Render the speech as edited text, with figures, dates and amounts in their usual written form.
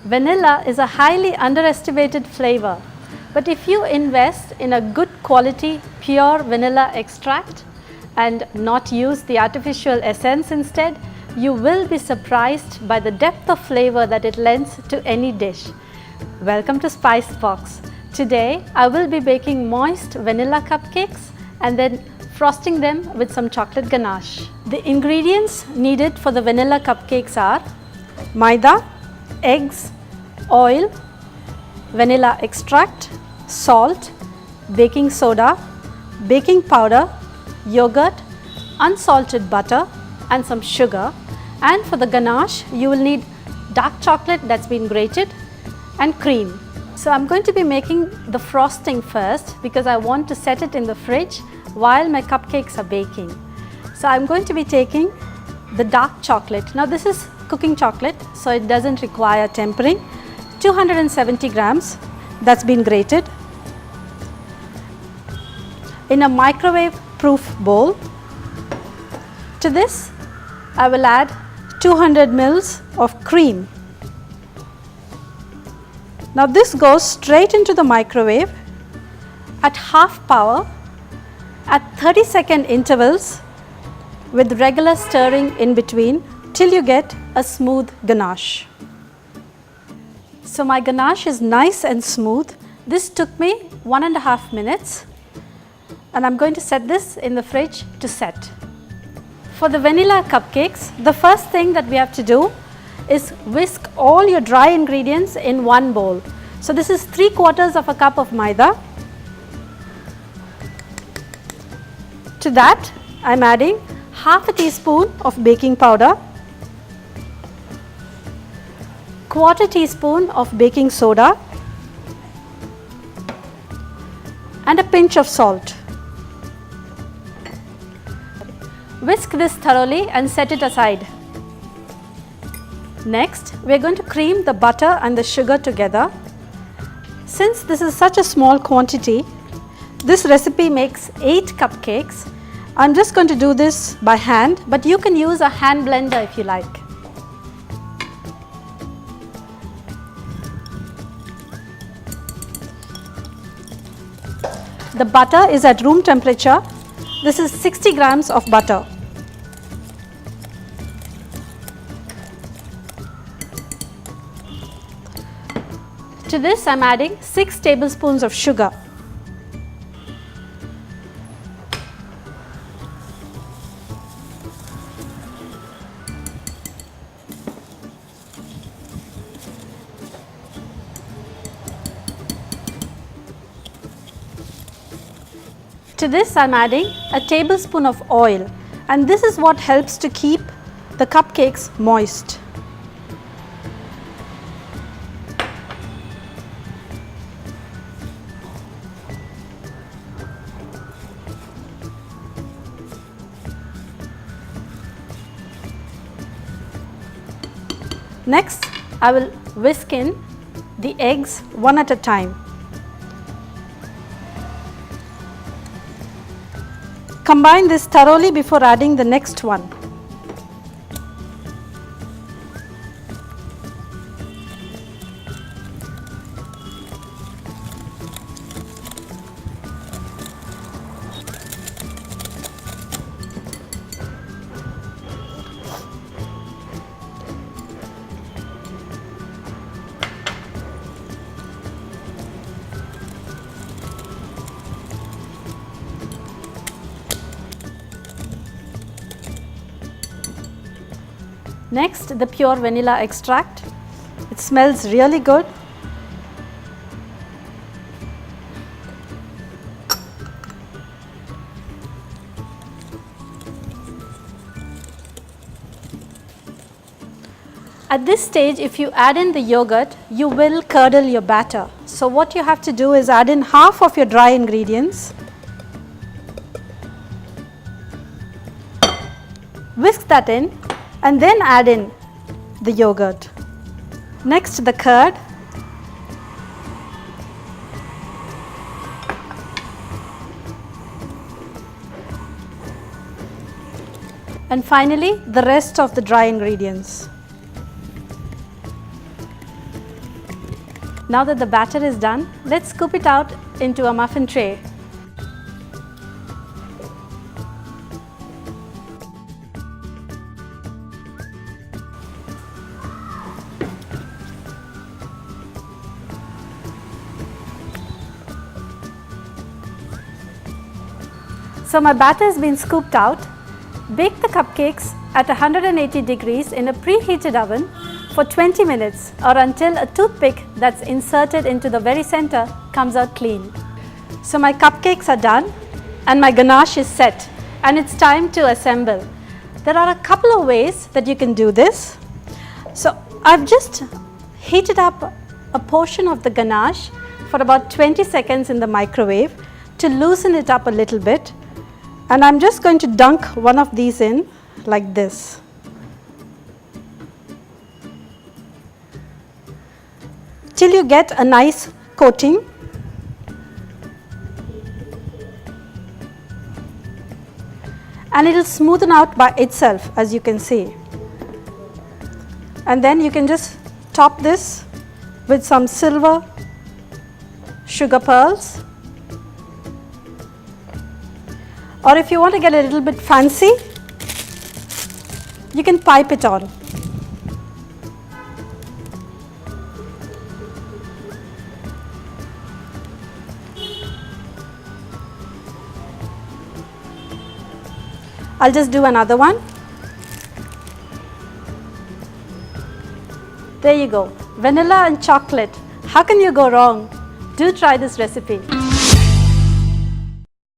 Vanilla is a highly underestimated flavor, but if you invest in a good quality pure vanilla extract and not use the artificial essence instead, you will be surprised by the depth of flavor that it lends to any dish. Welcome to Spice Box. Today I will be baking moist vanilla cupcakes and then frosting them with some chocolate ganache. The ingredients needed for the vanilla cupcakes are maida, eggs, oil, vanilla extract, salt, baking soda, baking powder, yogurt, unsalted butter and some sugar. And for the ganache you will need dark chocolate that's been grated and cream. So I'm going to be making the frosting first because I want to set it in the fridge while my cupcakes are baking. So I'm going to be taking the dark chocolate. Now this is cooking chocolate, so it doesn't require tempering. 270 grams that's been grated. In a microwave proof bowl. To this I will add 200 ml of cream. Now this goes straight into the microwave at half power at 30-second intervals with regular stirring in between till you get a smooth ganache. So my ganache is nice and smooth. This took me 1.5 minutes and I'm going to set this in the fridge to set. For the vanilla cupcakes, the first thing that we have to do is whisk all your dry ingredients in one bowl. So this is 3/4 of a cup of maida. To that I am adding half a teaspoon of baking powder, 1/4 teaspoon of baking soda and a pinch of salt. Whisk this thoroughly and set it aside. Next, we are going to cream the butter and the sugar together. Since this is such a small quantity, this recipe makes 8 cupcakes. I'm just going to do this by hand, but you can use a hand blender if you like. The butter is at room temperature. This is 60 grams of butter. To this I am adding 6 tablespoons of sugar. To this I am adding a tablespoon of oil, and this is what helps to keep the cupcakes moist. Next, I will whisk in the eggs one at a time. Combine this thoroughly before adding the next one. Next, the pure vanilla extract. It smells really good. At this stage, if you add in the yogurt, you will curdle your batter. So what you have to do is add in half of your dry ingredients. Whisk that in and then add in the yogurt. Next, the curd. And finally, the rest of the dry ingredients. Now that the batter is done, let's scoop it out into a muffin tray. So my batter has been scooped out. Bake the cupcakes at 180 degrees in a preheated oven for 20 minutes or until a toothpick that's inserted into the very center comes out clean. So my cupcakes are done and my ganache is set, and it's time to assemble. There are a couple of ways that you can do this. So I've just heated up a portion of the ganache for about 20 seconds in the microwave to loosen it up a little bit. And I'm just going to dunk one of these in like this. Till you get a nice coating. And it will smoothen out by itself, as you can see. And then you can just top this with some silver sugar pearls. Or if you want to get a little bit fancy, you can pipe it on. I'll just do another one. There you go, vanilla and chocolate. How can you go wrong? Do try this recipe.